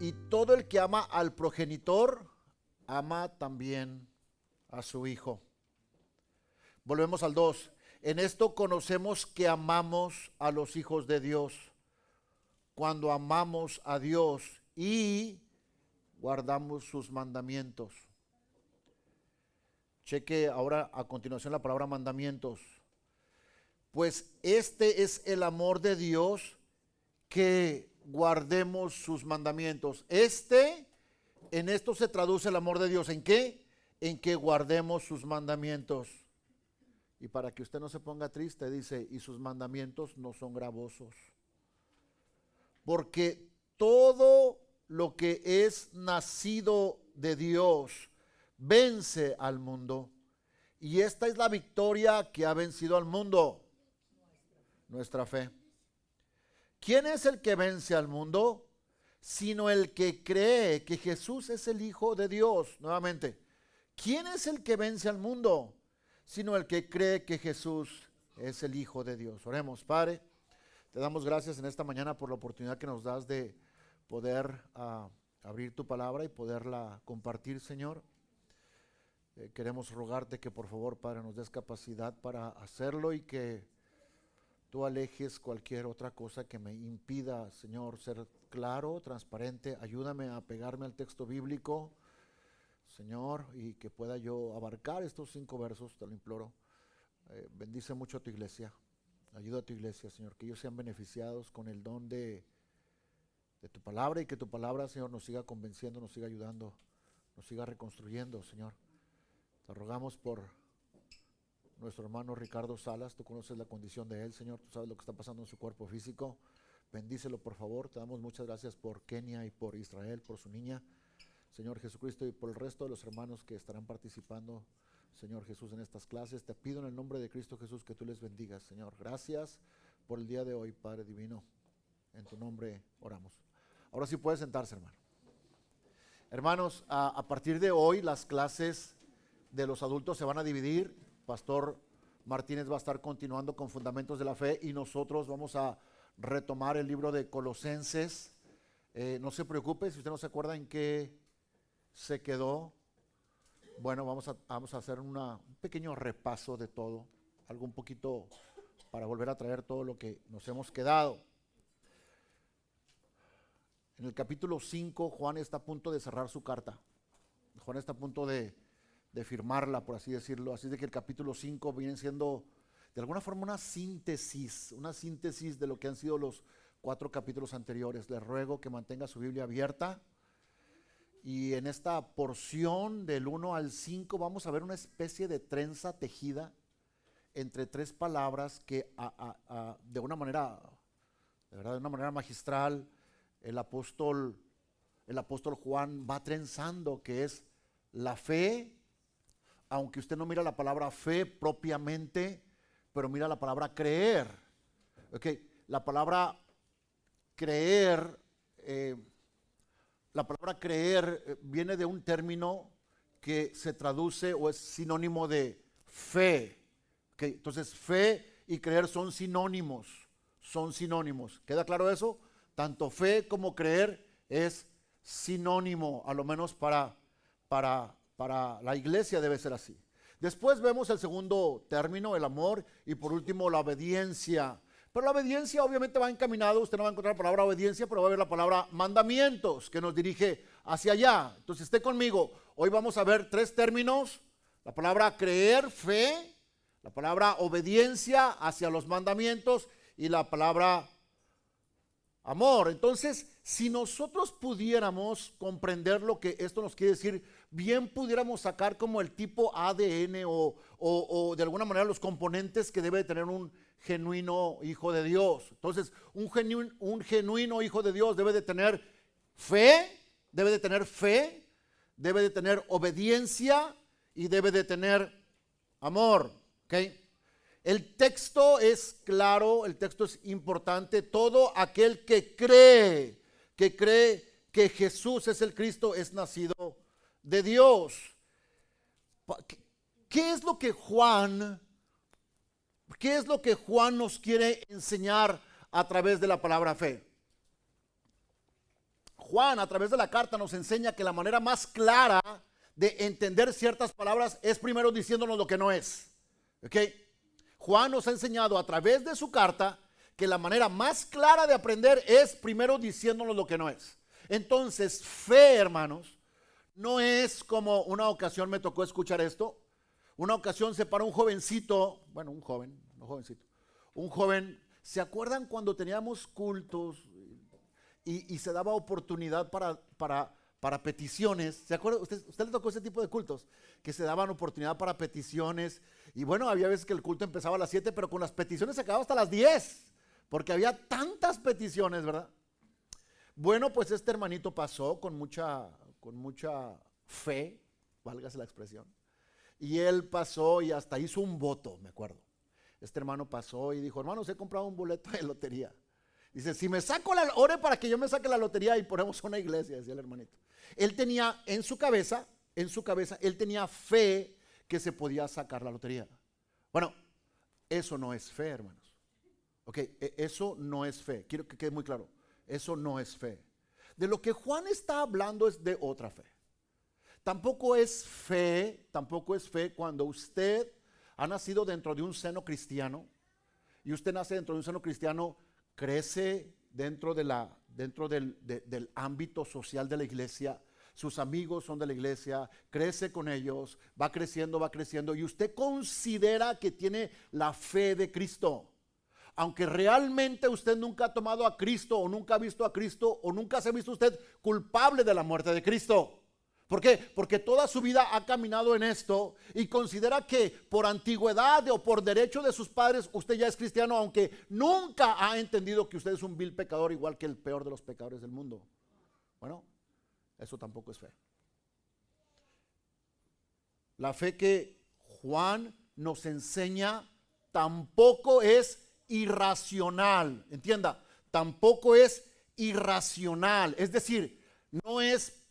y todo el que ama al progenitor, ama también a su hijo. Volvemos al 2. En esto conocemos que amamos a los hijos de Dios, cuando amamos a Dios y guardamos sus mandamientos. Cheque ahora a continuación la palabra mandamientos. Pues este es el amor de Dios, que guardemos sus mandamientos. En esto se traduce el amor de Dios. ¿En qué? En que guardemos sus mandamientos. Y para que usted no se ponga triste, dice, y sus mandamientos no son gravosos. Porque todo lo que es nacido de Dios vence al mundo. Y esta es la victoria que ha vencido al mundo: nuestra fe. ¿Quién es el que vence al mundo? Sino el que cree que Jesús es el Hijo de Dios. Nuevamente, ¿quién es el que vence al mundo? Sino el que cree que Jesús es el Hijo de Dios. Oremos. Padre, te damos gracias en esta mañana por la oportunidad que nos das de poder abrir tu palabra y poderla compartir, Señor. Queremos rogarte que por favor, Padre, nos des capacidad para hacerlo y que tú alejes cualquier otra cosa que me impida, Señor, ser claro, transparente. Ayúdame a pegarme al texto bíblico, Señor, y que pueda yo abarcar estos 5 versos, te lo imploro. Bendice mucho a tu iglesia, ayuda a tu iglesia, Señor, que ellos sean beneficiados con el don de tu palabra, y que tu palabra, Señor, nos siga convenciendo, nos siga ayudando, nos siga reconstruyendo, Señor. Te rogamos por nuestro hermano Ricardo Salas. Tú conoces la condición de él, Señor, tú sabes lo que está pasando en su cuerpo físico. Bendícelo, por favor. Te damos muchas gracias por Kenia y por Israel, por su niña, Señor Jesucristo, y por el resto de los hermanos que estarán participando, Señor Jesús, en estas clases. Te pido en el nombre de Cristo Jesús que tú les bendigas, Señor. Gracias por el día de hoy, Padre divino. En tu nombre oramos. Ahora sí puede sentarse, hermano. Hermanos, a partir de hoy las clases de los adultos se van a dividir. Pastor Martínez va a estar continuando con fundamentos de la fe y nosotros vamos a retomar el libro de Colosenses. No se preocupe si usted no se acuerda en qué se quedó. Bueno, vamos a hacer un pequeño repaso de todo, algo un poquito para volver a traer todo lo que nos hemos quedado. En el capítulo 5, Juan está a punto de cerrar su carta. Juan está a punto de firmarla, por así decirlo. Así de que el capítulo 5 viene siendo de alguna forma una síntesis de lo que han sido los 4 capítulos anteriores. Les ruego que mantenga su Biblia abierta. Y en esta porción del 1 al 5 vamos a ver una especie de trenza tejida entre 3 palabras que de una manera, de verdad, de una manera magistral, el apóstol Juan va trenzando, que es la fe. Aunque usted no mira la palabra fe propiamente, pero mira la palabra creer. La palabra creer, viene de un término que se traduce o es sinónimo de fe. Entonces fe y creer son sinónimos. ¿Queda claro eso? Tanto fe como creer es sinónimo, a lo menos para la iglesia debe ser así. Después vemos el segundo término, el amor, y por último la obediencia. Pero la obediencia obviamente va encaminado, usted no va a encontrar la palabra obediencia, pero va a ver la palabra mandamientos, que nos dirige hacia allá. Entonces esté conmigo, hoy vamos a ver 3 términos: la palabra creer, fe; la palabra obediencia hacia los mandamientos; y la palabra amor. Entonces, si nosotros pudiéramos comprender lo que esto nos quiere decir, bien pudiéramos sacar como el tipo ADN o de alguna manera los componentes que debe tener un genuino hijo de Dios. Entonces, un genuino hijo de Dios debe de tener fe, debe de tener obediencia y debe de tener amor. El texto es claro, el texto es importante. Todo aquel que cree que Jesús es el Cristo es nacido de Dios. ¿Qué es lo que Juan nos quiere enseñar a través de la palabra fe? Juan a través de la carta nos enseña que la manera más clara de entender ciertas palabras es primero diciéndonos lo que no es. ¿Ok? Juan nos ha enseñado a través de su carta que la manera más clara de aprender es primero diciéndonos lo que no es. Entonces, fe, hermanos, no es como una ocasión me tocó escuchar esto. Una ocasión se paró un jovencito, bueno, un joven, no jovencito, un joven. ¿Se acuerdan cuando teníamos cultos y se daba oportunidad para peticiones? ¿Se acuerdan? ¿Usted le tocó ese tipo de cultos? Que se daban oportunidad para peticiones. Y bueno, había veces que el culto empezaba a las 7, pero con las peticiones se acababa hasta las 10. Porque había tantas peticiones, ¿verdad? Bueno, pues este hermanito pasó con mucha fe, válgase la expresión. Y él pasó y hasta hizo un voto, me acuerdo. Este hermano pasó y dijo, hermanos, he comprado un boleto de lotería. Dice, si me saco ore para que yo me saque la lotería y ponemos una iglesia, decía el hermanito. Él tenía en su cabeza, él tenía fe que se podía sacar la lotería. Bueno, eso no es fe, hermanos. Ok, eso no es fe. Quiero que quede muy claro. Eso no es fe. De lo que Juan está hablando es de otra fe. Tampoco es fe cuando usted ha nacido dentro de un seno cristiano y usted nace dentro de un seno cristiano, crece dentro del ámbito social de la iglesia, sus amigos son de la iglesia, crece con ellos, va creciendo y usted considera que tiene la fe de Cristo. Aunque realmente usted nunca ha tomado a Cristo o nunca ha visto a Cristo o nunca se ha visto usted culpable de la muerte de Cristo. ¿Por qué? Porque toda su vida ha caminado en esto y considera que por antigüedad o por derecho de sus padres usted ya es cristiano, aunque nunca ha entendido que usted es un vil pecador igual que el peor de los pecadores del mundo. Bueno, eso tampoco es fe. La fe que Juan nos enseña tampoco es irracional, entienda, tampoco es irracional, es decir, no es,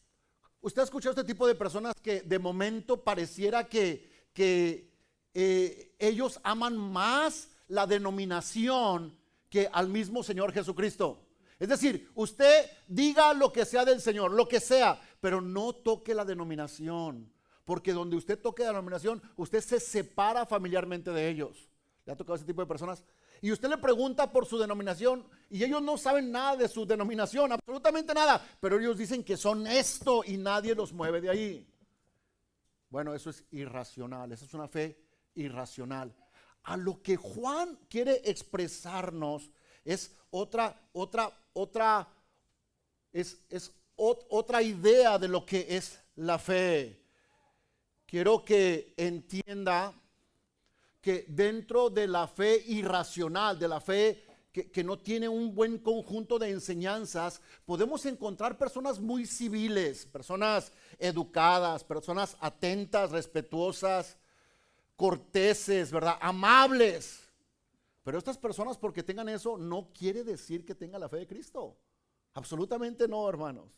usted ha escuchado este tipo de personas que de momento pareciera que ellos aman más la denominación que al mismo Señor Jesucristo. Es decir, usted diga lo que sea del Señor, lo que sea, pero no toque la denominación, porque donde usted toque la denominación, usted se separa familiarmente de ellos. ¿Le ha tocado ese tipo de personas? Y usted le pregunta por su denominación y ellos no saben nada de su denominación, absolutamente nada, pero ellos dicen que son esto y nadie los mueve de ahí. Bueno, eso es irracional, esa es una fe irracional. A lo que Juan quiere expresarnos es otra idea de lo que es la fe. Quiero que entienda que dentro de la fe irracional, de la fe que no tiene un buen conjunto de enseñanzas, podemos encontrar personas muy civiles, personas educadas, personas atentas, respetuosas, corteses, ¿verdad? Amables. Pero estas personas, porque tengan eso, no quiere decir que tengan la fe de Cristo. Absolutamente no, hermanos.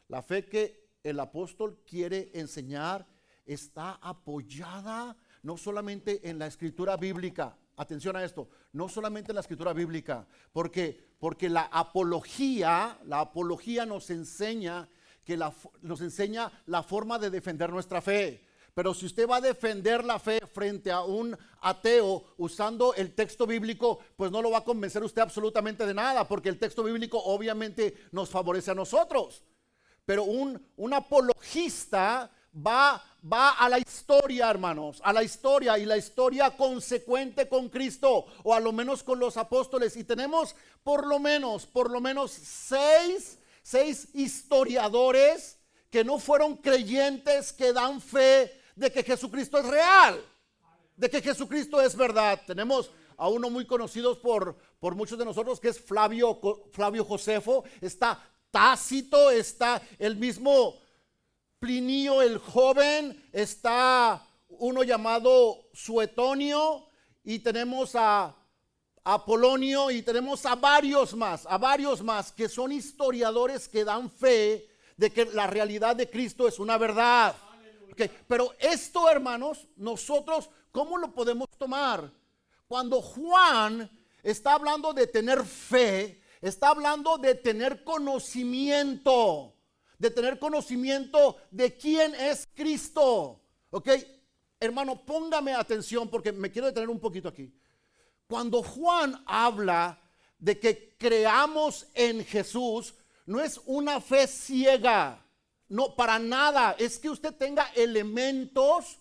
La fe que el apóstol quiere enseñar está apoyada no solamente en la escritura bíblica, atención a esto, no solamente en la escritura bíblica, porque la apología nos enseña la forma de defender nuestra fe. Pero si usted va a defender la fe frente a un ateo usando el texto bíblico, pues no lo va a convencer usted absolutamente de nada, porque el texto bíblico obviamente nos favorece a nosotros. Pero un apologista va a la historia, hermanos, a la historia, y la historia consecuente con Cristo, o a lo menos con los apóstoles, y tenemos por lo menos seis historiadores que no fueron creyentes, que dan fe de que Jesucristo es real, de que Jesucristo es verdad. Tenemos a uno muy conocido por muchos de nosotros, que es Flavio Josefo. Está Tácito, está el mismo Plinio el joven, está uno llamado Suetonio, y tenemos a Apolonio, y tenemos a varios más que son historiadores que dan fe de que la realidad de Cristo es una verdad. Okay, pero esto, hermanos, nosotros, ¿cómo lo podemos tomar? Cuando Juan está hablando de tener fe, Está hablando de tener conocimiento. De tener conocimiento de quién es Cristo. ¿Ok? Hermano, póngame atención porque me quiero detener un poquito aquí. Cuando Juan habla de que creamos en Jesús, no es una fe ciega. No, para nada. Es que usted tenga elementos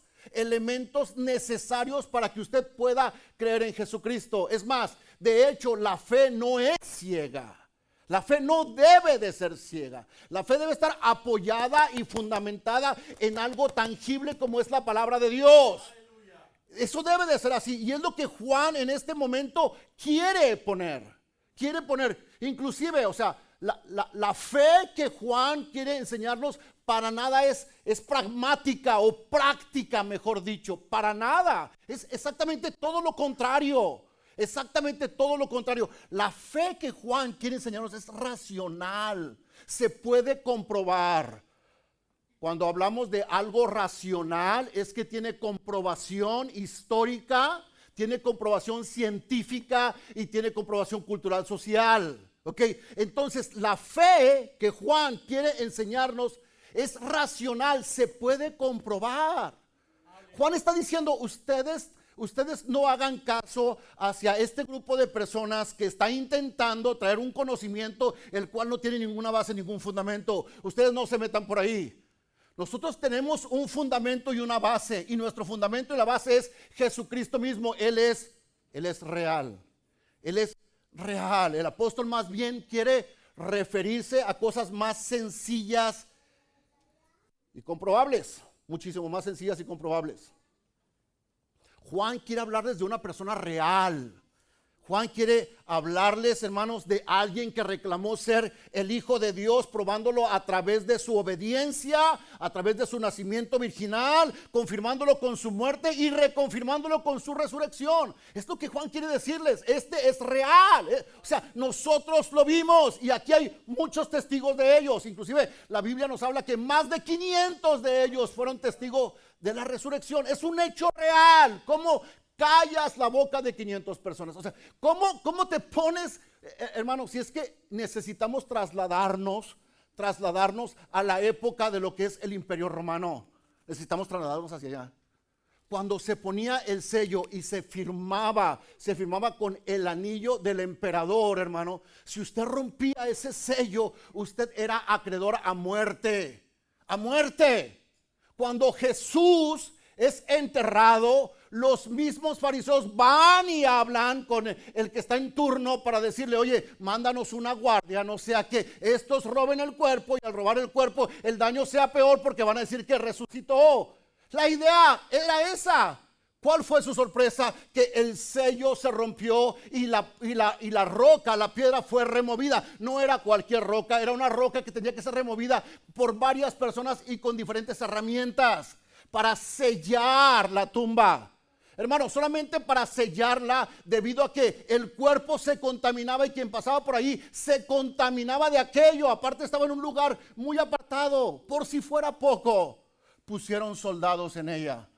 necesarios para que usted pueda creer en Jesucristo. Es más, de hecho, la fe no es ciega. La fe no debe de ser ciega. La fe debe estar apoyada y fundamentada en algo tangible como es la palabra de Dios. Eso debe de ser así. Y es lo que Juan en este momento quiere poner. Inclusive, o sea, la fe que Juan quiere enseñarnos para nada es pragmática o práctica, mejor dicho. Para nada. Es exactamente todo lo contrario. Exactamente todo lo contrario. La fe que Juan quiere enseñarnos es racional. Se puede comprobar. Cuando hablamos de algo racional, es que tiene comprobación histórica, tiene comprobación científica y tiene comprobación cultural social. ¿Ok? Entonces, la fe que Juan quiere enseñarnos es racional, se puede comprobar. Juan está diciendo, ustedes no hagan caso hacia este grupo de personas que está intentando traer un conocimiento el cual no tiene ninguna base, ningún fundamento. Ustedes no se metan por ahí. Nosotros tenemos un fundamento y una base, y nuestro fundamento y la base es Jesucristo mismo. Él es real. Él es real. El apóstol más bien quiere referirse a cosas más sencillas y comprobables, muchísimo más sencillas y comprobables. Juan quiere hablarles de una persona real. Juan quiere hablarles, hermanos, de alguien que reclamó ser el Hijo de Dios, probándolo a través de su obediencia, a través de su nacimiento virginal, confirmándolo con su muerte y reconfirmándolo con su resurrección. Es lo que Juan quiere decirles. Este es real. O sea, nosotros lo vimos y aquí hay muchos testigos de ellos. Inclusive la Biblia nos habla que más de 500 de ellos fueron testigos de la resurrección. Es un hecho real. ¿Cómo callas la boca de 500 personas? O sea, ¿cómo te pones, hermano? Si es que necesitamos trasladarnos a la época de lo que es el Imperio Romano. Necesitamos trasladarnos hacia allá. Cuando se ponía el sello y se firmaba con el anillo del emperador, hermano. Si usted rompía ese sello, usted era acreedor a muerte. A muerte. Cuando Jesús es enterrado, los mismos fariseos van y hablan con el que está en turno para decirle, oye, mándanos una guardia, no sea que estos roben el cuerpo y al robar el cuerpo el daño sea peor porque van a decir que resucitó. La idea era esa. ¿Cuál fue su sorpresa? Que el sello se rompió y la roca, la piedra fue removida. No era cualquier roca, era una roca que tenía que ser removida por varias personas y con diferentes herramientas para sellar la tumba. Hermano, solamente para sellarla, debido a que el cuerpo se contaminaba y quien pasaba por ahí se contaminaba de aquello. Aparte estaba en un lugar muy apartado. Por si fuera poco, pusieron soldados en ella.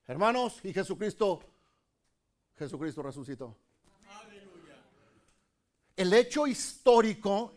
Hermanos, y Jesucristo resucitó. El hecho histórico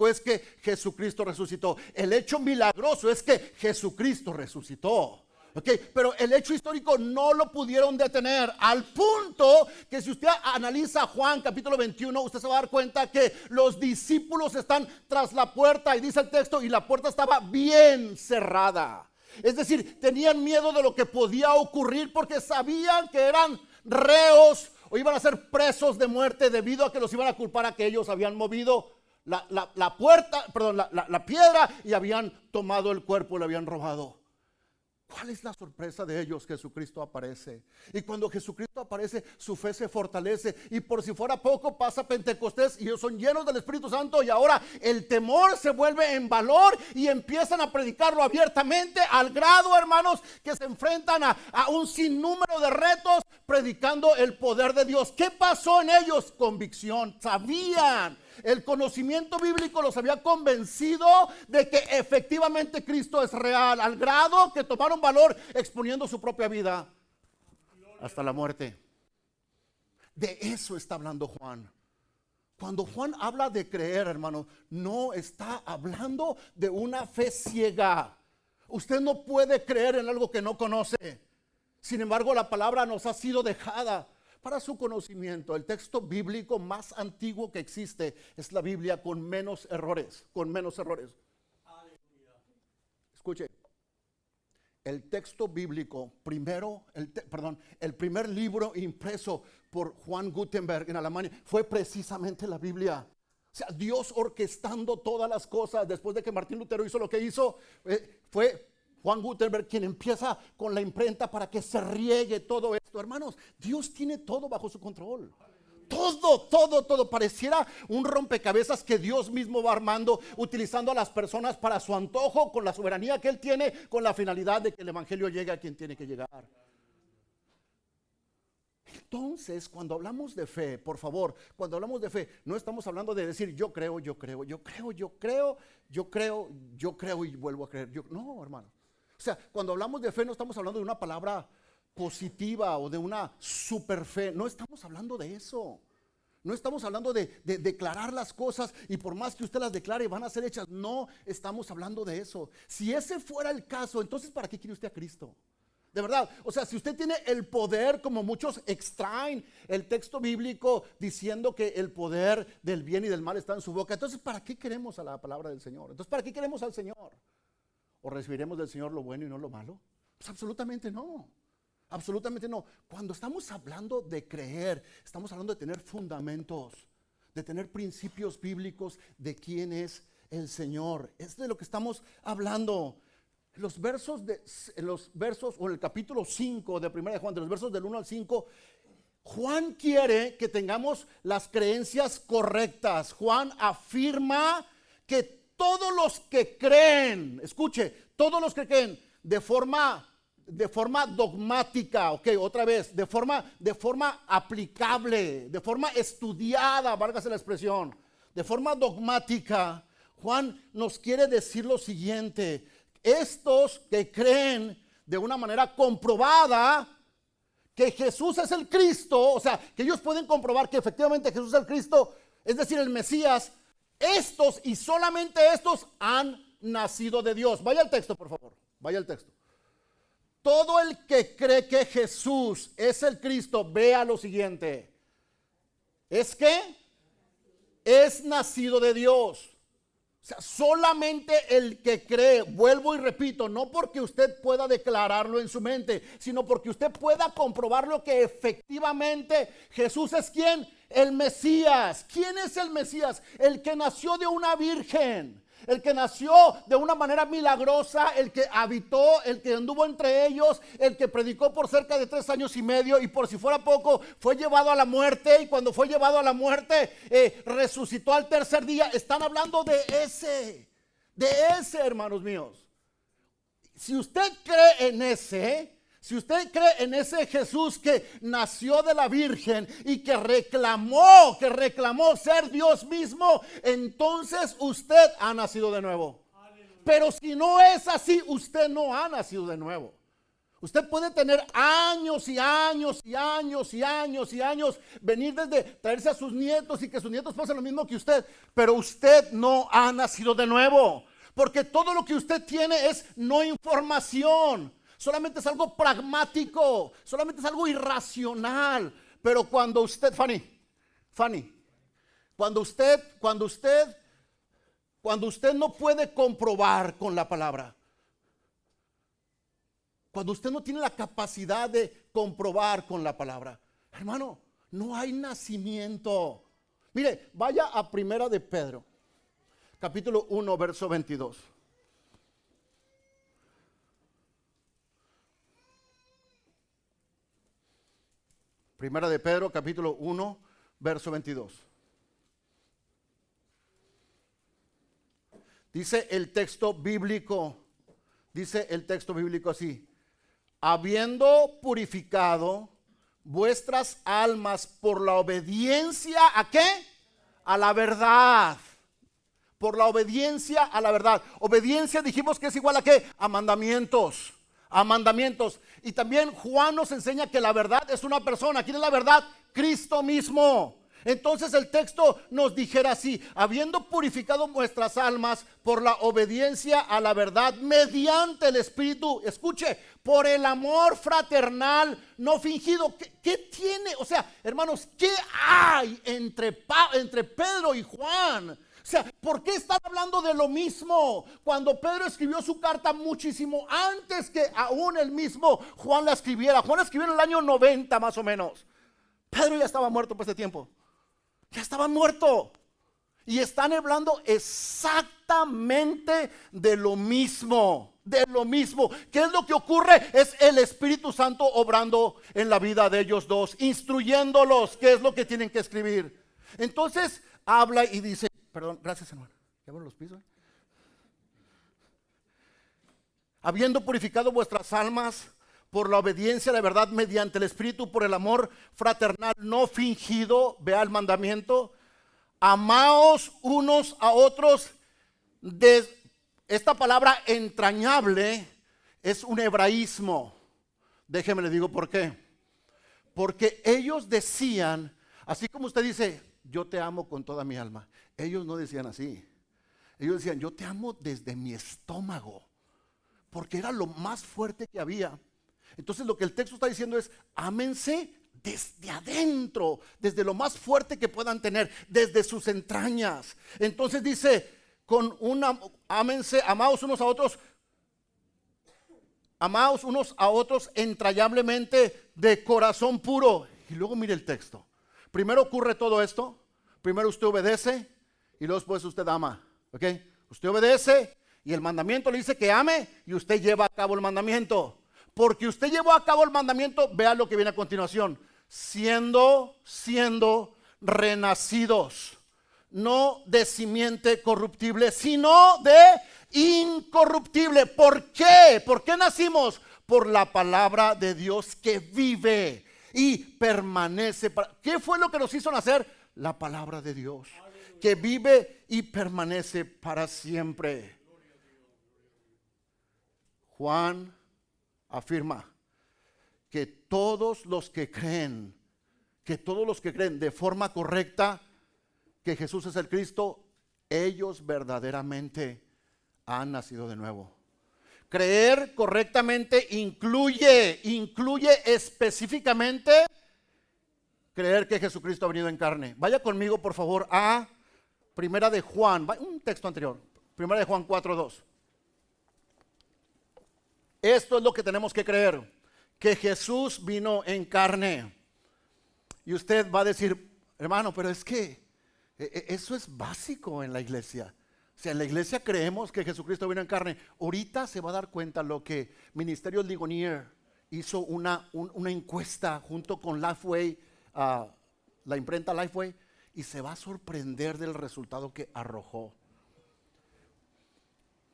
es que Jesucristo resucitó. El hecho milagroso es que Jesucristo resucitó. Okay, pero el hecho histórico no lo pudieron detener, al punto que si usted analiza Juan capítulo 21, usted se va a dar cuenta que los discípulos están tras la puerta y dice el texto, y la puerta estaba bien cerrada. Es decir, tenían miedo de lo que podía ocurrir porque sabían que eran reos o iban a ser presos de muerte debido a que los iban a culpar a que ellos habían movido la piedra y habían tomado el cuerpo, lo habían robado. ¿Cuál es la sorpresa de ellos? Jesucristo aparece. Y cuando Jesucristo aparece, su fe se fortalece. Y por si fuera poco, pasa Pentecostés y ellos son llenos del Espíritu Santo. Y ahora el temor se vuelve en valor y empiezan a predicarlo abiertamente, al grado, hermanos, que se enfrentan a un sinnúmero de retos predicando el poder de Dios. ¿Qué pasó en ellos? Convicción. Sabían. El conocimiento bíblico los había convencido de que efectivamente Cristo es real, al grado que tomaron valor exponiendo su propia vida hasta la muerte. De eso está hablando Juan. Cuando Juan habla de creer, hermano, no está hablando de una fe ciega. Usted no puede creer en algo que no conoce. Sin embargo, la palabra nos ha sido dejada para su conocimiento. El texto bíblico más antiguo que existe es la Biblia con menos errores, Escuche, el texto bíblico el primer libro impreso por Juan Gutenberg en Alemania fue precisamente la Biblia. O sea, Dios orquestando todas las cosas. Después de que Martín Lutero hizo lo que hizo, fue Juan Gutenberg quien empieza con la imprenta para que se riegue todo esto. Hermanos, Dios tiene todo bajo su control. Todo. Pareciera un rompecabezas que Dios mismo va armando, utilizando a las personas para su antojo, con la soberanía que Él tiene, con la finalidad de que el evangelio llegue a quien tiene que llegar. Entonces, cuando hablamos de fe, por favor, cuando hablamos de fe, no estamos hablando de decir yo creo y vuelvo a creer. No, hermano. O sea, cuando hablamos de fe no estamos hablando de una palabra positiva o de una super fe. No estamos hablando de eso. No estamos hablando de declarar las cosas y por más que usted las declare van a ser hechas. No estamos hablando de eso. Si ese fuera el caso, entonces ¿para qué quiere usted a Cristo? De verdad, o sea, si usted tiene el poder, como muchos extraen el texto bíblico diciendo que el poder del bien y del mal está en su boca, entonces ¿para qué queremos a la palabra del Señor? Entonces ¿para qué queremos al Señor? ¿O recibiremos del Señor lo bueno y no lo malo? Pues absolutamente no. Absolutamente no. Cuando estamos hablando de creer, estamos hablando de tener fundamentos, de tener principios bíblicos de quién es el Señor. Es de lo que estamos hablando. Los versos o en el capítulo 5 de 1 de Juan, de los versos del 1 al 5, Juan quiere que tengamos las creencias correctas. Juan afirma que todos los que creen, escuche, todos los que creen de forma dogmática, otra vez, de forma aplicable, de forma estudiada, válgase la expresión, de forma dogmática, Juan nos quiere decir lo siguiente: estos que creen de una manera comprobada que Jesús es el Cristo, o sea, que ellos pueden comprobar que efectivamente Jesús es el Cristo, es decir, el Mesías, estos y solamente estos han nacido de Dios. Vaya al texto, por favor, vaya al texto. Todo el que cree que Jesús es el Cristo, vea lo siguiente: es que es nacido de Dios. O sea, solamente el que cree, vuelvo y repito, no porque usted pueda declararlo en su mente, sino porque usted pueda comprobarlo que efectivamente Jesús es ¿quién? El Mesías. ¿Quién es el Mesías? El que nació de una virgen, el que nació de una manera milagrosa, el que habitó, el que anduvo entre ellos, el que predicó por cerca de 3 años y medio y por si fuera poco fue llevado a la muerte, y cuando fue llevado a la muerte resucitó al tercer día. Están hablando de ese, hermanos míos. Si usted cree en ese, si usted cree en ese Jesús que nació de la Virgen y que reclamó ser Dios mismo, entonces usted ha nacido de nuevo. Aleluya. Pero si no es así, usted no ha nacido de nuevo. Usted puede tener años y años y años y años y años, venir desde traerse a sus nietos y que sus nietos pasen lo mismo que usted, pero usted no ha nacido de nuevo, porque todo lo que usted tiene es no información. Solamente es algo pragmático, solamente es algo irracional. Pero cuando usted, Fanny, cuando usted no puede comprobar con la palabra, cuando usted no tiene la capacidad de comprobar con la palabra, hermano, no hay nacimiento. Mire, vaya a 1 de Pedro, capítulo 1, verso 22. Primera de Pedro, capítulo 1, verso 22. Dice el texto bíblico así: habiendo purificado vuestras almas por la obediencia, ¿a qué? A la verdad. Por la obediencia a la verdad. Obediencia dijimos que es igual a ¿qué? A mandamientos. A mandamientos. Y también Juan nos enseña que la verdad es una persona. ¿Quién es la verdad? Cristo mismo. Entonces el texto nos dijera así: habiendo purificado vuestras almas por la obediencia a la verdad mediante el Espíritu, escuche, por el amor fraternal no fingido. ¿Qué tiene? O sea, hermanos, ¿qué hay entre Pedro y Juan? O sea, ¿por qué están hablando de lo mismo? Cuando Pedro escribió su carta muchísimo antes que aún el mismo Juan la escribiera. Juan la escribió en el año 90 más o menos. Pedro ya estaba muerto por ese tiempo. Ya estaba muerto. Y están hablando exactamente de lo mismo. De lo mismo. ¿Qué es lo que ocurre? Es el Espíritu Santo obrando en la vida de ellos dos, instruyéndolos qué es lo que tienen que escribir. Entonces habla y dice, perdón, gracias hermano, ya abro los pisos. Habiendo purificado vuestras almas por la obediencia a la verdad mediante el Espíritu, por el amor fraternal no fingido, vea el mandamiento, amaos unos a otros. Esta palabra entrañable es un hebraísmo. Déjeme le digo por qué. Porque ellos decían, así como usted dice, yo te amo con toda mi alma. Ellos no decían así. Ellos decían, yo te amo desde mi estómago, porque era lo más fuerte que había. Entonces lo que el texto está diciendo es, ámense desde adentro, desde lo más fuerte que puedan tener, desde sus entrañas. Entonces dice, ámense, amaos unos a otros entrañablemente de corazón puro. Y luego mire el texto. Primero ocurre todo esto. Primero usted obedece y luego después usted ama. ¿Ok? Usted obedece y el mandamiento le dice que ame y usted lleva a cabo el mandamiento. Porque usted llevó a cabo el mandamiento, vea lo que viene a continuación. Siendo renacidos, no de simiente corruptible, sino de incorruptible. ¿Por qué? ¿Por qué nacimos? Por la palabra de Dios que vive y permanece. ¿Qué fue lo que nos hizo nacer? La palabra de Dios, que vive y permanece para siempre. Juan afirma que todos los que creen de forma correcta que Jesús es el Cristo, ellos verdaderamente han nacido de nuevo. Creer correctamente incluye específicamente creer que Jesucristo ha venido en carne. Vaya conmigo por favor a Primera de Juan, un texto anterior, Primera de Juan 4:2. Esto es lo que tenemos que creer, que Jesús vino en carne. Y usted va a decir, hermano, pero es que eso es básico en la iglesia. O sea, en la iglesia creemos que Jesucristo vino en carne. Ahorita se va a dar cuenta lo que Ministerio Ligonier hizo una encuesta junto con Lifeway, la imprenta Lifeway, y se va a sorprender del resultado que arrojó.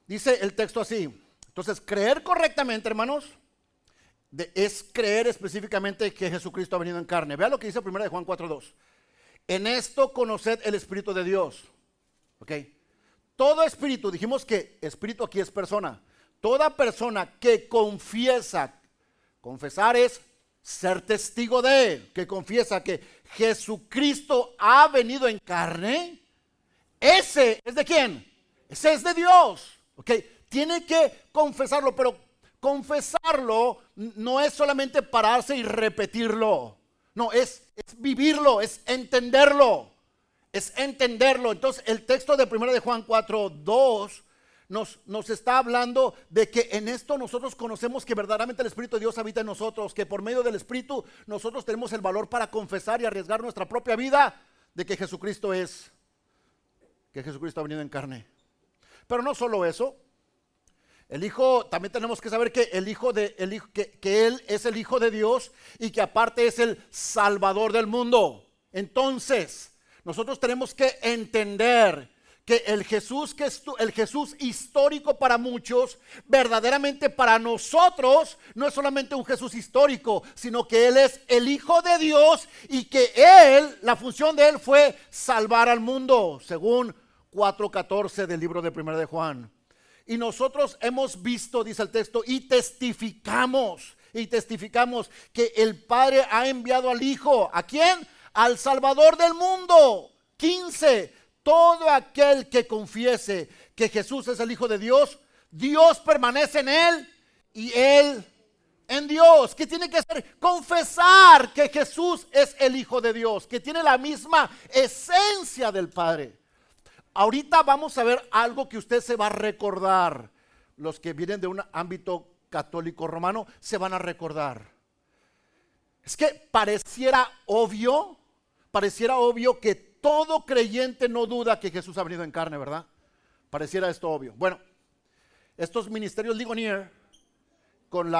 Dice el texto así. Entonces, creer correctamente, hermanos, es creer específicamente que Jesucristo ha venido en carne. Vea lo que dice 1 Juan 4:2. En esto conoced el Espíritu de Dios. ¿Ok? Todo espíritu, dijimos que espíritu aquí es persona. Toda persona que confiesa, confesar es ser testigo de, que confiesa que Jesucristo ha venido en carne, ese es de quién? Ese es de Dios. ¿Ok? Tiene que confesarlo, pero confesarlo no es solamente pararse y repetirlo. No, es vivirlo, es entenderlo. Es entenderlo. Entonces el texto de 1 de Juan 4:2 nos está hablando de que en esto nosotros conocemos que verdaderamente el Espíritu de Dios habita en nosotros, que por medio del Espíritu nosotros tenemos el valor para confesar y arriesgar nuestra propia vida de que Jesucristo ha venido en carne. Pero no solo eso. El Hijo, también tenemos que saber que que Él es el Hijo de Dios y que aparte es el Salvador del mundo. Entonces, nosotros tenemos que entender que el Jesús histórico para muchos, verdaderamente para nosotros, no es solamente un Jesús histórico, sino que Él es el Hijo de Dios y que la función de Él fue salvar al mundo, según 4:14 del libro de 1 de Juan. Y nosotros hemos visto, dice el texto, y testificamos que el Padre ha enviado al Hijo. ¿A quién? al Salvador del mundo. 15. Todo aquel que confiese que Jesús es el Hijo de Dios, Dios permanece en él y él en Dios. ¿Qué tiene que hacer? Confesar que Jesús es el Hijo de Dios, que tiene la misma esencia del Padre. Ahorita vamos a ver algo que usted se va a recordar. Los que vienen de un ámbito católico romano se van a recordar. Es que pareciera obvio que todo creyente no duda que Jesús ha venido en carne, ¿verdad? Pareciera esto obvio. Bueno, estos ministerios Ligonier con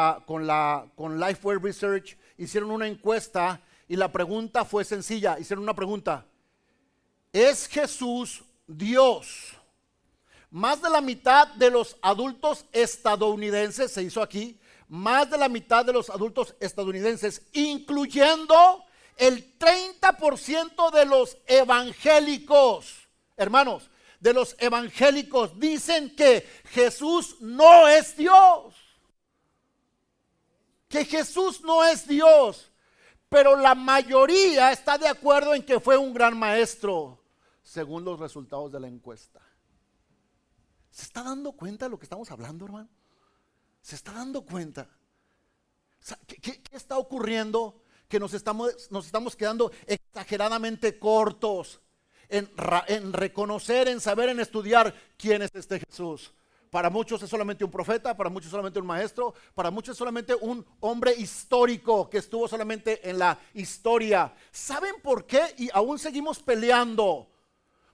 Lifeway Research hicieron una encuesta y la pregunta fue sencilla. Hicieron una pregunta: ¿es Jesús Dios? Más de la mitad de los adultos estadounidenses, se hizo aquí, más de la mitad de los adultos estadounidenses, incluyendo el 30% de los evangélicos, hermanos, de los evangélicos, dicen que Jesús no es Dios. Que Jesús no es Dios. Pero la mayoría está de acuerdo en que fue un gran maestro, según los resultados de la encuesta. ¿Se está dando cuenta de lo que estamos hablando, hermano? ¿Se está dando cuenta? ¿Qué está ocurriendo? Que nos estamos quedando exageradamente cortos en reconocer, en saber, en estudiar quién es este Jesús. Para muchos es solamente un profeta, para muchos solamente un maestro, para muchos solamente un hombre histórico que estuvo solamente en la historia. ¿Saben por qué? Y aún seguimos peleando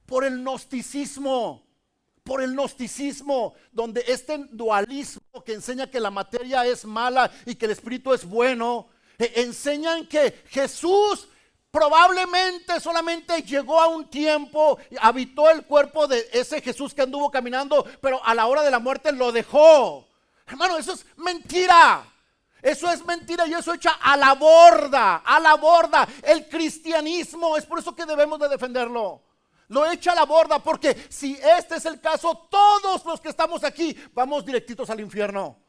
por el gnosticismo. Por el gnosticismo, donde este dualismo que enseña que la materia es mala y que el espíritu es bueno, enseñan que Jesús probablemente solamente llegó a un tiempo, habitó el cuerpo de ese Jesús que anduvo caminando, pero a la hora de la muerte lo dejó. Hermano, eso es mentira. Eso es mentira y eso echa a la borda el cristianismo. Es por eso que debemos de defenderlo. Lo echa a la borda, porque si este es el caso, todos los que estamos aquí vamos directitos al infierno.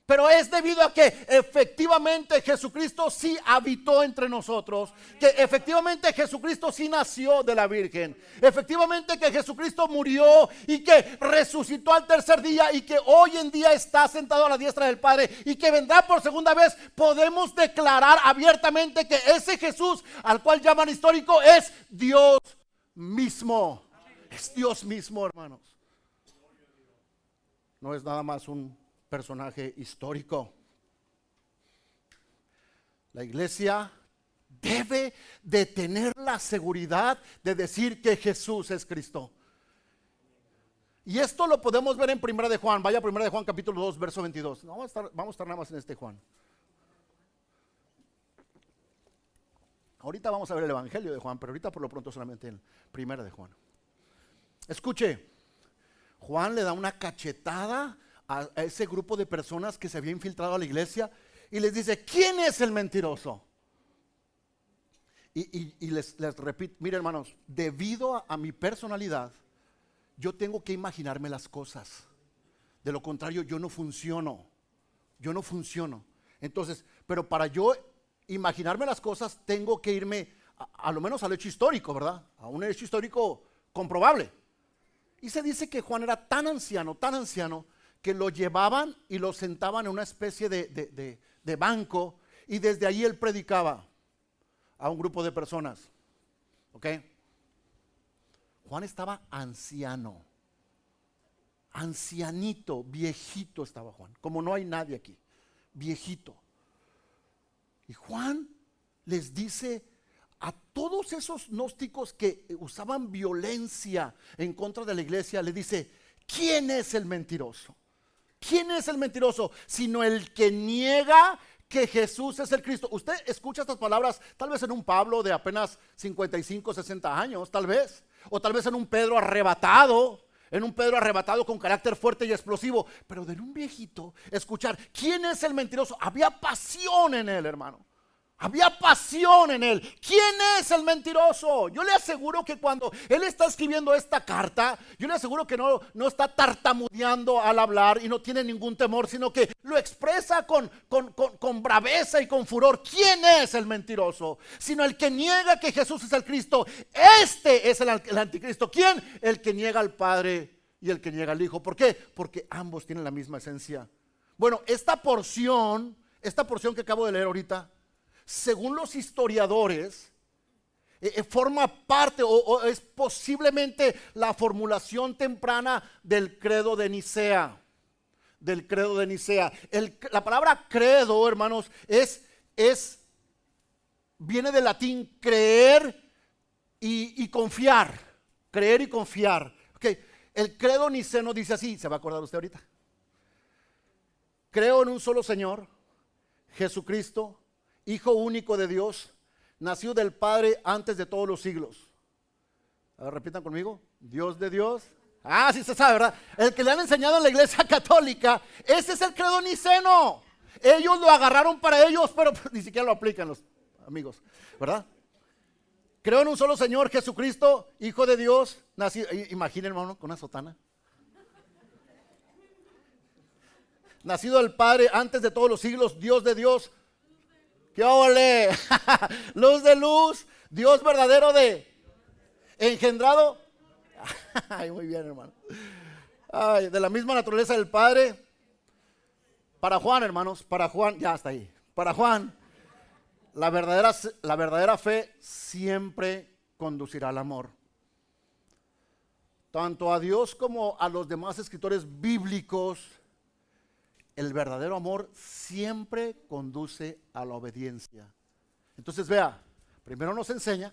Pero es debido a que efectivamente Jesucristo sí habitó entre nosotros, que efectivamente Jesucristo sí nació de la Virgen, efectivamente que Jesucristo murió y que resucitó al tercer día y que hoy en día está sentado a la diestra del Padre y que vendrá por segunda vez. Podemos declarar abiertamente que ese Jesús al cual llaman histórico es Dios mismo. Es Dios mismo, hermanos. No es nada más un personaje histórico. La iglesia debe de tener la seguridad de decir que Jesús es Cristo. Y esto lo podemos ver en Primera de Juan. Vaya a Primera de Juan capítulo 2 verso 22. No, vamos a estar nada más en este Juan. Ahorita vamos a ver el Evangelio de Juan, pero ahorita por lo pronto solamente en Primera de Juan. Escuche, Juan le da una cachetada a ese grupo de personas que se había infiltrado a la iglesia y les dice: ¿quién es el mentiroso? Y les repito, miren, hermanos, debido a mi personalidad, yo tengo que imaginarme las cosas. De lo contrario, yo no funciono. Entonces, pero para yo imaginarme las cosas, tengo que irme a lo menos al hecho histórico, ¿verdad? A un hecho histórico comprobable. Y se dice que Juan era tan anciano, que lo llevaban y lo sentaban en una especie de banco, y desde ahí él predicaba a un grupo de personas. ¿Ok? Juan estaba ancianito, viejito estaba Juan, como no hay nadie aquí, viejito. Y Juan les dice a todos esos gnósticos que usaban violencia en contra de la iglesia, le dice: ¿quién es el mentiroso? ¿Quién es el mentiroso? Sino el que niega que Jesús es el Cristo. Usted escucha estas palabras tal vez en un Pablo de apenas 55, 60 años, tal vez. O tal vez en un Pedro arrebatado. Con carácter fuerte y explosivo. Pero de un viejito escuchar: ¿quién es el mentiroso? Había pasión en él, hermano. Había pasión en él. ¿Quién es el mentiroso? Yo le aseguro que cuando él está escribiendo esta carta, yo le aseguro que no está tartamudeando al hablar y no tiene ningún temor, sino que lo expresa con braveza y con furor. ¿Quién es el mentiroso? Sino el que niega que Jesús es el Cristo. Este es el anticristo. ¿Quién? El que niega al Padre y el que niega al Hijo. ¿Por qué? Porque ambos tienen la misma esencia. Bueno, esta porción que acabo de leer ahorita, según los historiadores, forma parte o es posiblemente la formulación temprana del credo de Nicea. Del credo de Nicea. La palabra credo, hermanos, viene del latín creer y confiar. Creer y confiar. Okay. El credo niceno dice así, ¿se va a acordar usted ahorita? Creo en un solo Señor, Jesucristo, Hijo único de Dios, nacido del Padre antes de todos los siglos. A ver, repitan conmigo. Dios de Dios. Ah, sí se sabe, ¿verdad? El que le han enseñado en la iglesia católica, ese es el credo niceno. Ellos lo agarraron para ellos, pero ni siquiera lo aplican los amigos, ¿verdad? Creo en un solo Señor, Jesucristo, Hijo de Dios, nacido. Imaginen, hermano, con una sotana. Nacido del Padre antes de todos los siglos, Dios de Dios. ¡Qué ole! Luz de luz, Dios verdadero engendrado. Ay, muy bien, hermano. Ay, de la misma naturaleza del Padre. Para Juan, hermanos, para Juan, ya está ahí. Para Juan, la verdadera fe siempre conducirá al amor. Tanto a Dios como a los demás escritores bíblicos, el verdadero amor siempre conduce a la obediencia. Entonces vea, primero nos enseña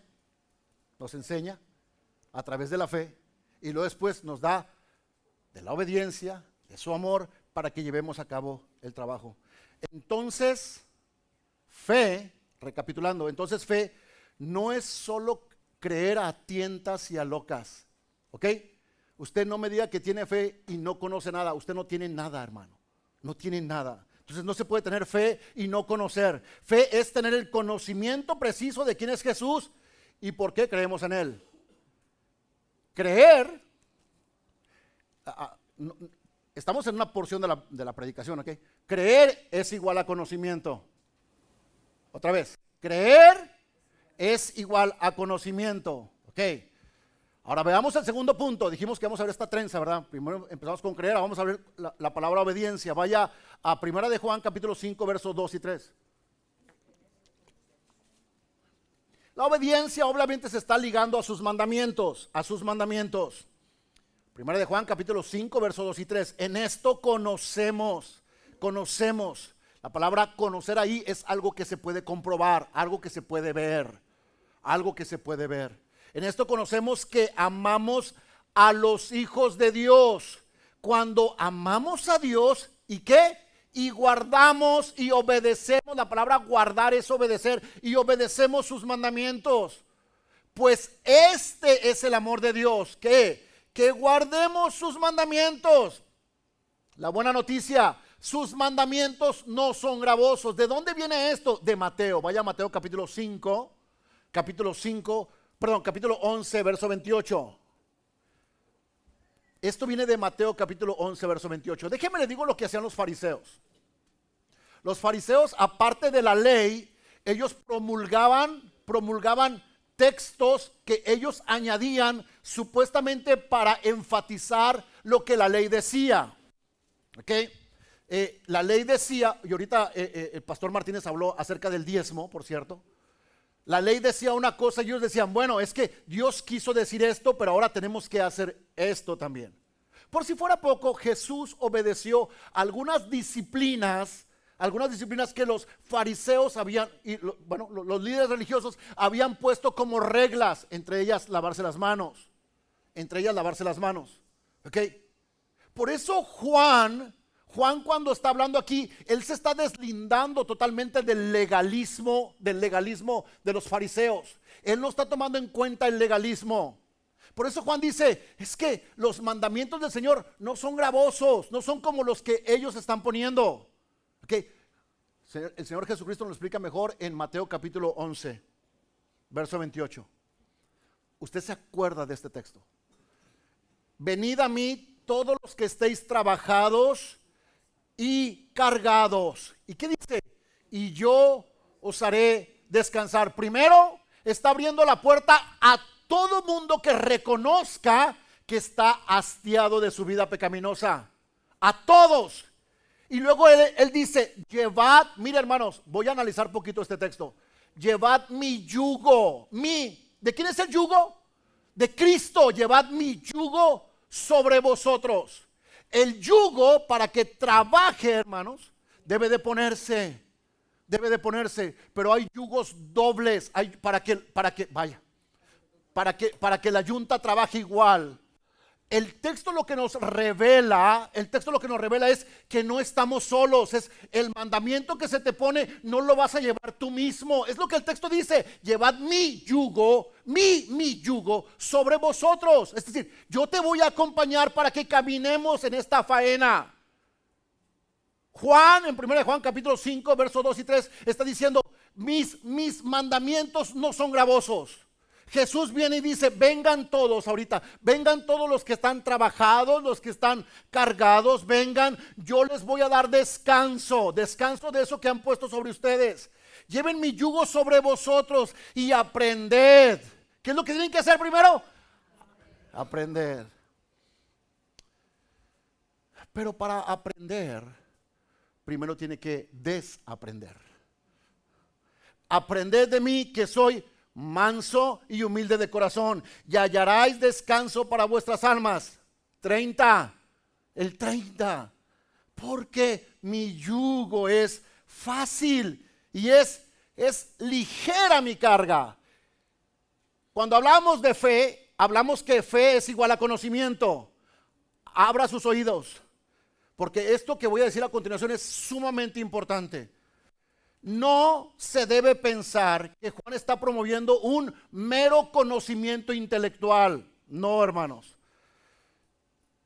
a través de la fe y luego después nos da de la obediencia, de su amor, para que llevemos a cabo el trabajo. Entonces, fe, recapitulando, entonces fe no es solo creer a tientas y a locas, ¿ok? Usted no me diga que tiene fe y no conoce nada, usted no tiene nada, hermano. No tienen nada. Entonces no se puede tener fe y no conocer. Fe es tener el conocimiento preciso de quién es Jesús y por qué creemos en Él. Creer, estamos en una porción de la predicación, ¿ok? Creer es igual a conocimiento. Otra vez, creer es igual a conocimiento, ¿ok? Ahora veamos el segundo punto. Dijimos que vamos a ver esta trenza, ¿verdad? Primero empezamos con creer, ahora vamos a ver la palabra obediencia. Vaya a 1 de Juan capítulo 5 versos 2 y 3. La obediencia obviamente se está ligando a sus mandamientos, 1 de Juan capítulo 5 versos 2 y 3. En esto conocemos. La palabra conocer ahí es algo que se puede comprobar, algo que se puede ver. En esto conocemos que amamos a los hijos de Dios. Cuando amamos a Dios, ¿y qué? Y guardamos y obedecemos. La palabra guardar es obedecer. Y obedecemos sus mandamientos. Pues este es el amor de Dios. ¿Qué? Que guardemos sus mandamientos. La buena noticia, sus mandamientos no son gravosos. ¿De dónde viene esto? De Mateo. Vaya a Mateo capítulo 11, verso 28. Esto viene de Mateo capítulo 11, verso 28. Déjenme les digo lo que hacían los fariseos. Los fariseos, aparte de la ley, ellos promulgaban textos que ellos añadían supuestamente para enfatizar lo que la ley decía. ¿Ok? La ley decía, y ahorita el pastor Martínez habló acerca del diezmo, por cierto. La ley decía una cosa y ellos decían, bueno, es que Dios quiso decir esto, pero ahora tenemos que hacer esto también. Por si fuera poco, Jesús obedeció algunas disciplinas que los fariseos los líderes religiosos habían puesto como reglas, entre ellas lavarse las manos. ¿Ok? Por eso Juan cuando está hablando aquí, él se está deslindando totalmente del legalismo de los fariseos. Él no está tomando en cuenta el legalismo. Por eso Juan dice, es que los mandamientos del Señor no son gravosos, no son como los que ellos están poniendo. ¿Okay? El Señor Jesucristo nos lo explica mejor en Mateo capítulo 11, verso 28. Usted se acuerda de este texto. Venid a mí todos los que estéis trabajados y cargados. ¿Y qué dice? Y yo os haré descansar. Primero, está abriendo la puerta a todo mundo que reconozca que está hastiado de su vida pecaminosa. A todos. Y luego él dice, llevad, mira hermanos, voy a analizar poquito este texto. Llevad mi yugo, ¿de quién es el yugo? De Cristo, llevad mi yugo sobre vosotros. El yugo, para que trabaje, hermanos, debe de ponerse, pero hay yugos dobles, para que la yunta trabaje igual. El texto lo que nos revela es que no estamos solos. Es el mandamiento que se te pone, no lo vas a llevar tú mismo. Es lo que el texto dice, llevad mi yugo sobre vosotros. Es decir, yo te voy a acompañar para que caminemos en esta faena. Juan, en 1 Juan capítulo 5, versos 2 y 3, está diciendo, mis mandamientos no son gravosos. Jesús viene y dice, vengan todos ahorita, vengan todos los que están trabajados, los que están cargados, vengan, yo les voy a dar descanso de eso que han puesto sobre ustedes. Lleven mi yugo sobre vosotros y aprended. ¿Qué es lo que tienen que hacer primero? Aprender. Pero para aprender, primero tiene que desaprender. Aprended de mí que soy manso y humilde de corazón, y hallaréis descanso para vuestras almas. 30, porque mi yugo es fácil y es ligera mi carga. Cuando hablamos de fe, hablamos que fe es igual a conocimiento. Abra sus oídos, porque esto que voy a decir a continuación es sumamente importante. No se debe pensar que Juan está promoviendo un mero conocimiento intelectual. No, hermanos.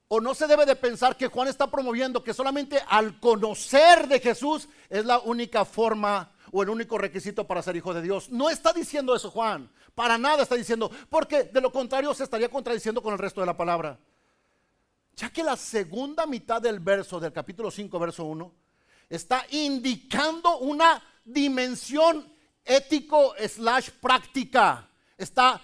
O no se debe de pensar que Juan está promoviendo que solamente al conocer de Jesús es la única forma o el único requisito para ser hijo de Dios. No está diciendo eso Juan. Para nada está diciendo, porque de lo contrario se estaría contradiciendo con el resto de la palabra. Ya que la segunda mitad del verso del capítulo 5, verso 1, está indicando una dimensión ético/práctica. Está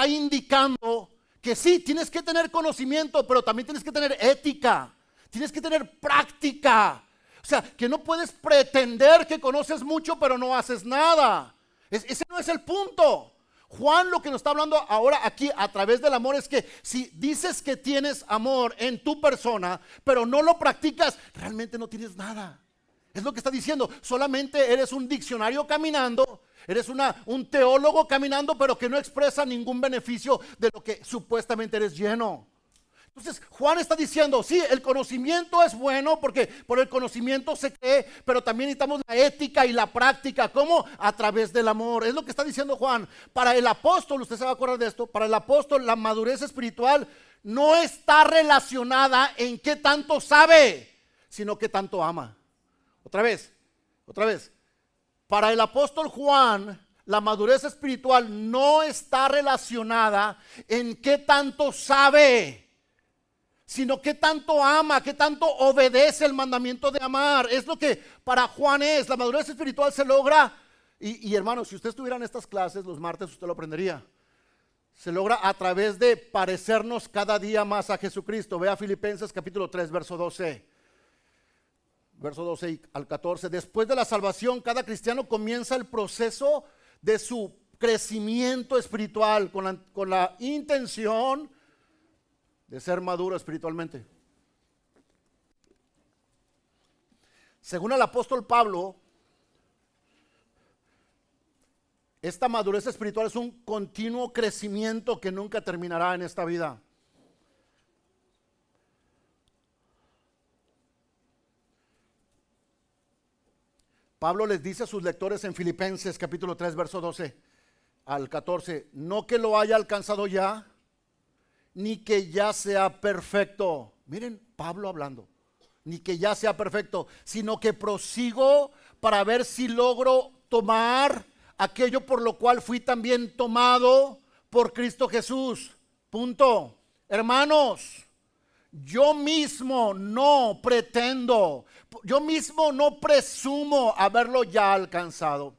indicando que sí, tienes que tener conocimiento, pero también tienes que tener ética, tienes que tener práctica. O sea, que no puedes pretender que conoces mucho, pero no haces nada. Ese no es el punto. Juan lo que nos está hablando ahora aquí a través del amor es que si dices que tienes amor en tu persona, pero no lo practicas, realmente no tienes nada. Es lo que está diciendo, solamente eres un diccionario caminando, eres un teólogo caminando, pero que no expresa ningún beneficio de lo que supuestamente eres lleno. Entonces Juan está diciendo, sí, el conocimiento es bueno porque por el conocimiento se cree, pero también necesitamos la ética y la práctica. ¿Cómo? A través del amor. Es lo que está diciendo Juan. Para el apóstol, usted se va a acordar de esto, para el apóstol la madurez espiritual no está relacionada en qué tanto sabe, sino qué tanto ama. Otra vez. Para el apóstol Juan, la madurez espiritual no está relacionada en qué tanto sabe, sino qué tanto ama, qué tanto obedece el mandamiento de amar. Es lo que para Juan es. La madurez espiritual se logra, y hermanos, si usted estuviera en estas clases los martes, usted lo aprendería. Se logra a través de parecernos cada día más a Jesucristo. Vea Filipenses capítulo 3, verso 12. Verso 12 al 14. Después de la salvación, cada cristiano comienza el proceso de su crecimiento espiritual con la intención de ser maduro espiritualmente. Según el apóstol Pablo, esta madurez espiritual es un continuo crecimiento que nunca terminará en esta vida. Pablo les dice a sus lectores en Filipenses capítulo 3, verso 12 al 14, no que lo haya alcanzado ya, ni que ya sea perfecto. Miren, Pablo hablando, ni que ya sea perfecto, sino que prosigo para ver si logro tomar aquello por lo cual fui también tomado por Cristo Jesús. Punto. Hermanos, yo mismo no pretendo, yo mismo no presumo haberlo ya alcanzado.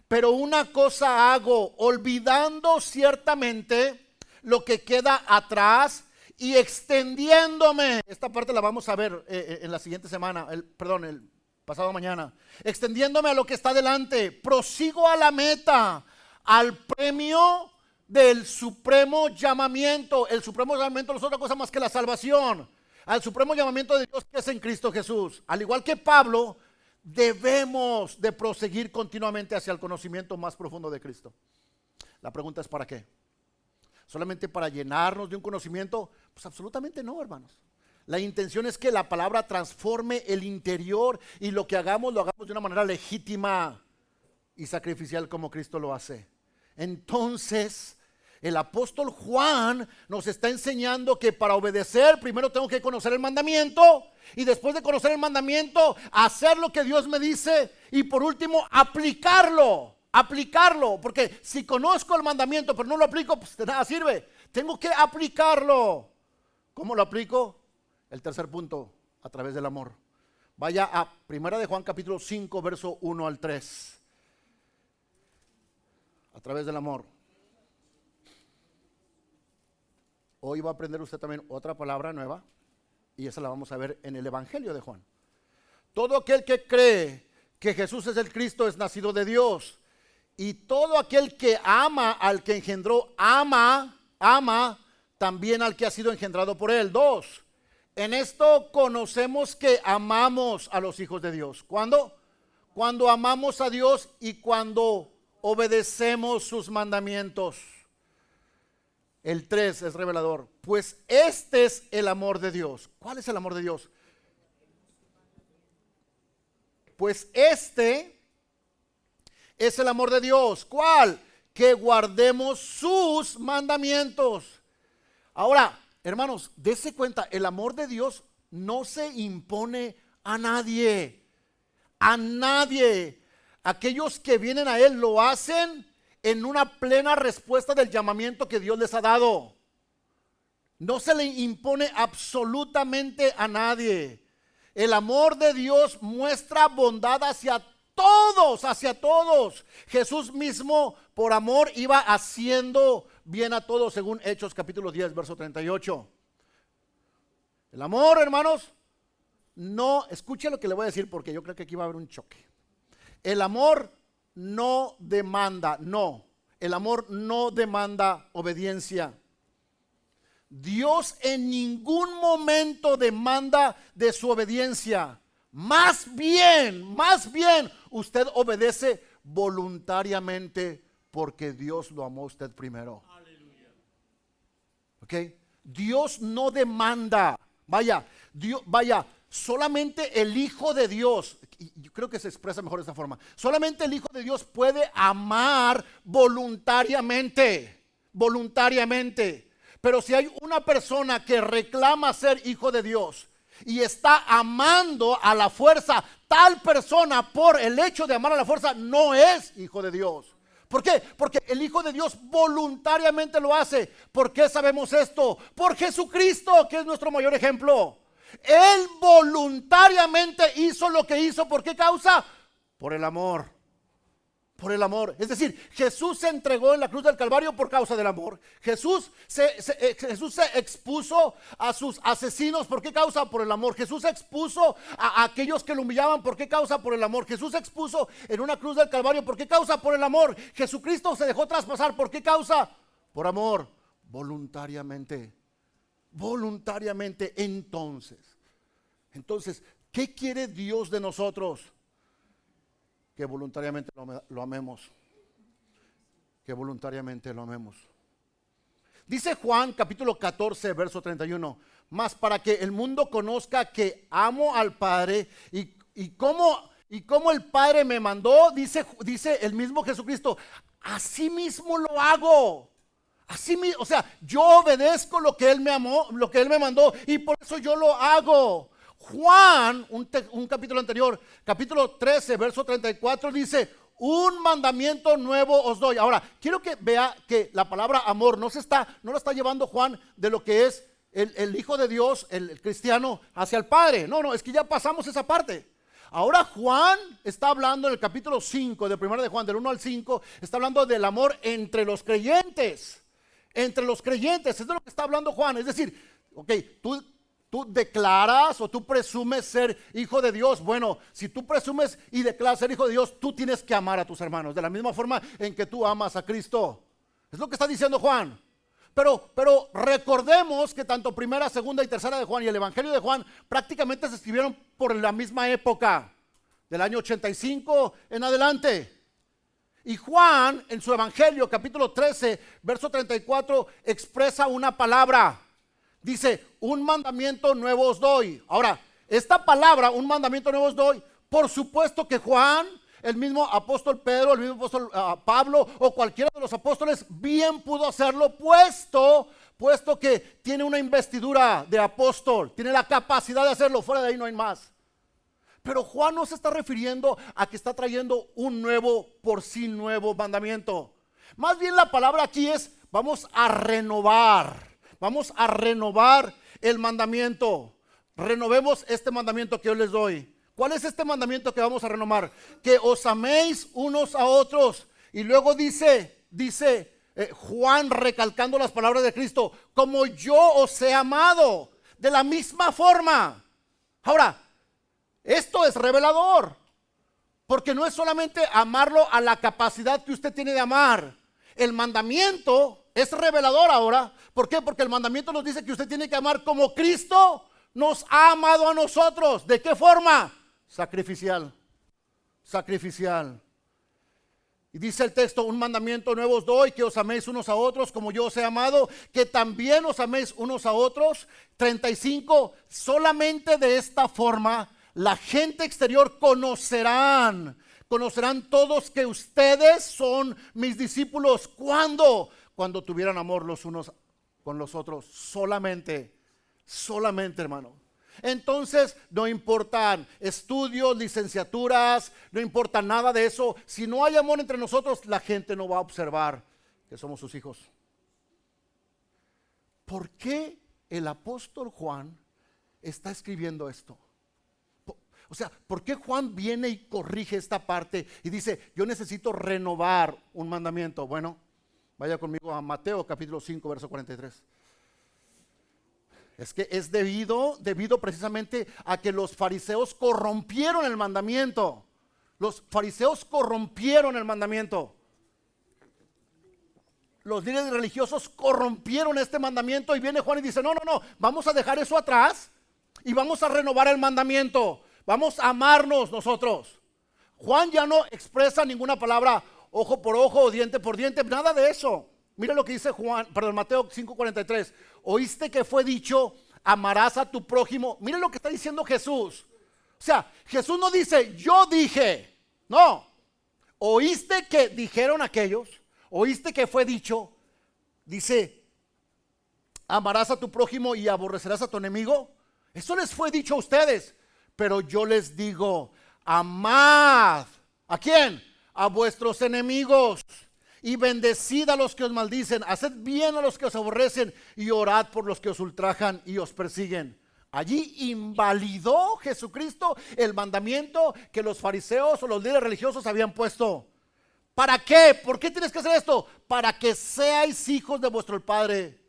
Pero una cosa hago, olvidando ciertamente lo que queda atrás y extendiéndome. Esta parte la vamos a ver en la siguiente semana, el pasado mañana. Extendiéndome a lo que está delante, prosigo a la meta, al premio del supremo llamamiento. El supremo llamamiento no es otra cosa más que la salvación. Al supremo llamamiento de Dios que es en Cristo Jesús. Al igual que Pablo, debemos de proseguir continuamente hacia el conocimiento más profundo de Cristo. La pregunta es ¿para qué? ¿Solamente para llenarnos de un conocimiento? Pues absolutamente no, hermanos. La intención es que la palabra transforme el interior y lo que hagamos, lo hagamos de una manera legítima y sacrificial como Cristo lo hace. Entonces, el apóstol Juan nos está enseñando que para obedecer primero tengo que conocer el mandamiento y después de conocer el mandamiento hacer lo que Dios me dice y por último aplicarlo, porque si conozco el mandamiento pero no lo aplico, pues de nada sirve. Tengo que aplicarlo. ¿Cómo lo aplico? El tercer punto, a través del amor. Vaya a 1 de Juan capítulo 5 verso 1 al 3. A través del amor. Hoy va a aprender usted también otra palabra nueva y esa la vamos a ver en el Evangelio de Juan. Todo aquel que cree que Jesús es el Cristo es nacido de Dios, y todo aquel que ama al que engendró, ama también al que ha sido engendrado por él. 2. En esto conocemos que amamos a los hijos de Dios. ¿Cuándo? Cuando amamos a Dios y cuando obedecemos sus mandamientos. El 3 es revelador. Pues este es el amor de Dios. ¿Cuál es el amor de Dios? Pues este es el amor de Dios. ¿Cuál? Que guardemos sus mandamientos. Ahora, hermanos, dése cuenta, el amor de Dios no se impone a nadie. A nadie. Aquellos que vienen a Él lo hacen en una plena respuesta del llamamiento que Dios les ha dado. No se le impone absolutamente a nadie. El amor de Dios muestra bondad hacia todos. Jesús mismo por amor iba haciendo bien a todos según Hechos capítulo 10 verso 38. El amor, hermanos, no, escuche lo que le voy a decir porque yo creo que aquí va a haber un choque. El amor no demanda, el amor no demanda obediencia. Dios en ningún momento demanda de su obediencia. Más bien, usted obedece voluntariamente porque Dios lo amó a usted primero. Aleluya. ¿Ok? Dios no demanda. Vaya, solamente el Hijo de Dios, y yo creo que se expresa mejor de esta forma, solamente el Hijo de Dios puede amar voluntariamente. Pero si hay una persona que reclama ser hijo de Dios y está amando a la fuerza, tal persona por el hecho de amar a la fuerza no es hijo de Dios. ¿Por qué? Porque el Hijo de Dios voluntariamente lo hace. ¿Por qué sabemos esto? Por Jesucristo, que es nuestro mayor ejemplo. Él voluntariamente hizo lo que hizo. ¿Por qué causa? Por el amor. Por el amor. Es decir, Jesús se entregó en la cruz del Calvario por causa del amor. Jesús se expuso a sus asesinos. ¿Por qué causa? Por el amor. Jesús se expuso a aquellos que lo humillaban. ¿Por qué causa? Por el amor. Jesús se expuso en una cruz del Calvario. ¿Por qué causa? Por el amor. Jesucristo se dejó traspasar. ¿Por qué causa? Por amor. Voluntariamente. Entonces, ¿qué quiere Dios de nosotros? Que voluntariamente lo amemos. Dice Juan capítulo 14 verso 31. Mas para que el mundo conozca que amo al Padre y cómo el Padre me mandó, dice el mismo Jesucristo, así mismo lo hago. O sea, yo obedezco lo que Él me amó, lo que Él me mandó, y por eso yo lo hago. Juan, un capítulo anterior, capítulo 13, verso 34, dice, un mandamiento nuevo os doy. Ahora, quiero que vea que la palabra amor no lo está llevando Juan de lo que es el Hijo de Dios, el cristiano, hacia el Padre. No, es que ya pasamos esa parte. Ahora Juan está hablando en el capítulo 5 de 1 de Juan, del 1 al 5, está hablando del amor entre los creyentes. Entre los creyentes, es de lo que está hablando Juan. Es decir, ok, tú declaras o tú presumes ser hijo de Dios. Bueno, si tú presumes y declaras ser hijo de Dios, tú tienes que amar a tus hermanos de la misma forma en que tú amas a Cristo. Es lo que está diciendo Juan. Pero recordemos que tanto primera, segunda y tercera de Juan y el Evangelio de Juan prácticamente se escribieron por la misma época, del año 85 en adelante. Y Juan en su Evangelio, capítulo 13, verso 34, expresa una palabra. Dice, un mandamiento nuevo os doy. Ahora, esta palabra, un mandamiento nuevo os doy, por supuesto que Juan, el mismo apóstol Pedro, el mismo apóstol Pablo o cualquiera de los apóstoles bien pudo hacerlo, puesto que tiene una investidura de apóstol, tiene la capacidad de hacerlo, fuera de ahí no hay más. Pero Juan no se está refiriendo a que está trayendo un nuevo, por sí nuevo mandamiento. Más bien la palabra aquí es, vamos a renovar el mandamiento. Renovemos este mandamiento que yo les doy. ¿Cuál es este mandamiento que vamos a renovar? Que os améis unos a otros. Y luego dice Juan, recalcando las palabras de Cristo, como yo os he amado, de la misma forma. Ahora, esto es revelador, porque no es solamente amarlo a la capacidad que usted tiene de amar. El mandamiento es revelador ahora. ¿Por qué? Porque el mandamiento nos dice que usted tiene que amar como Cristo nos ha amado a nosotros. ¿De qué forma? Sacrificial. Y dice el texto, un mandamiento nuevo os doy, que os améis unos a otros como yo os he amado, que también os améis unos a otros. 35, solamente de esta forma la gente exterior conocerán todos que ustedes son mis discípulos. ¿Cuándo? Cuando tuvieran amor los unos con los otros. Solamente, hermano. Entonces no importan estudios, licenciaturas, no importa nada de eso. Si no hay amor entre nosotros, la gente no va a observar que somos sus hijos. ¿Por qué el apóstol Juan está escribiendo esto? O sea, ¿por qué Juan viene y corrige esta parte y dice, yo necesito renovar un mandamiento? Bueno, vaya conmigo a Mateo capítulo 5, verso 43. Es que es debido precisamente a que los fariseos corrompieron el mandamiento. Los fariseos corrompieron el mandamiento. Los líderes religiosos corrompieron este mandamiento y viene Juan y dice, no, vamos a dejar eso atrás y vamos a renovar el mandamiento. Vamos a amarnos nosotros. Juan ya no expresa ninguna palabra ojo por ojo o diente por diente, nada de eso. Mira lo que dice Mateo 5:43. Oíste que fue dicho, amarás a tu prójimo. Mira lo que está diciendo Jesús. O sea, Jesús no dice, yo dije. No. Oíste que dijeron aquellos. Oíste que fue dicho. Dice, amarás a tu prójimo y aborrecerás a tu enemigo. Eso les fue dicho a ustedes. Pero yo les digo, amad. ¿A quién? A vuestros enemigos. Y bendecid a los que os maldicen, haced bien a los que os aborrecen y orad por los que os ultrajan y os persiguen. Allí invalidó Jesucristo el mandamiento que los fariseos o los líderes religiosos habían puesto. ¿Para qué? ¿Por qué tienes que hacer esto? Para que seáis hijos de vuestro Padre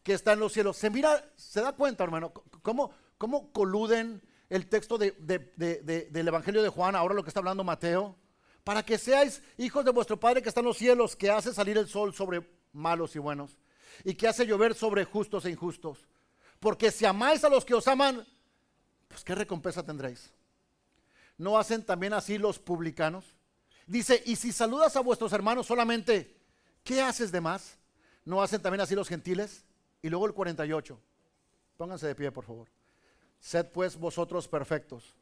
que está en los cielos. Se da cuenta, hermano, cómo coluden el texto del Evangelio de Juan, ahora lo que está hablando Mateo. Para que seáis hijos de vuestro Padre que está en los cielos, que hace salir el sol sobre malos y buenos, y que hace llover sobre justos e injustos. Porque si amáis a los que os aman, pues ¿qué recompensa tendréis? ¿No hacen también así los publicanos? Dice, y si saludas a vuestros hermanos solamente, ¿qué haces de más? ¿No hacen también así los gentiles? Y luego el 48. Pónganse de pie, por favor. Sed pues vosotros perfectos.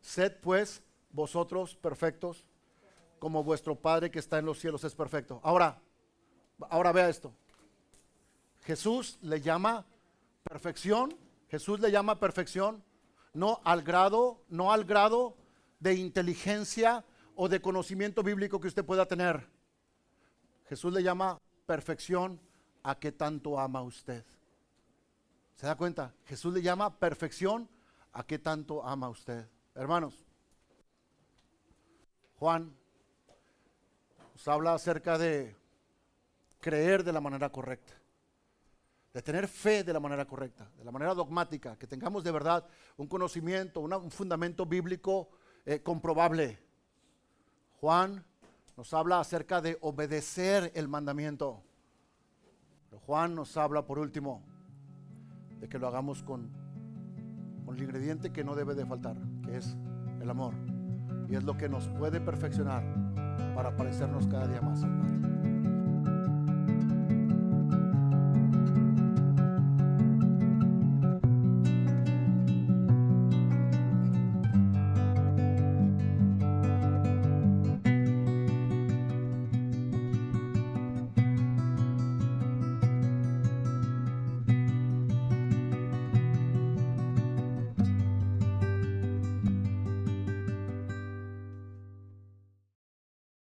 Sed pues vosotros perfectos, como vuestro Padre que está en los cielos es perfecto. Ahora vea esto. Jesús le llama perfección Jesús le llama perfección, no al grado de inteligencia o de conocimiento bíblico que usted pueda tener. Jesús le llama perfección a qué tanto ama usted. ¿Se da cuenta? Jesús le llama perfección a qué tanto ama usted. Hermanos, Juan nos habla acerca de creer de la manera correcta, de tener fe de la manera correcta, de la manera dogmática, que tengamos de verdad un conocimiento, un fundamento bíblico comprobable. Juan nos habla acerca de obedecer el mandamiento. Pero Juan nos habla, por último, de que lo hagamos con el ingrediente que no debe de faltar, que es el amor. Y es lo que nos puede perfeccionar para parecernos cada día más al Padre.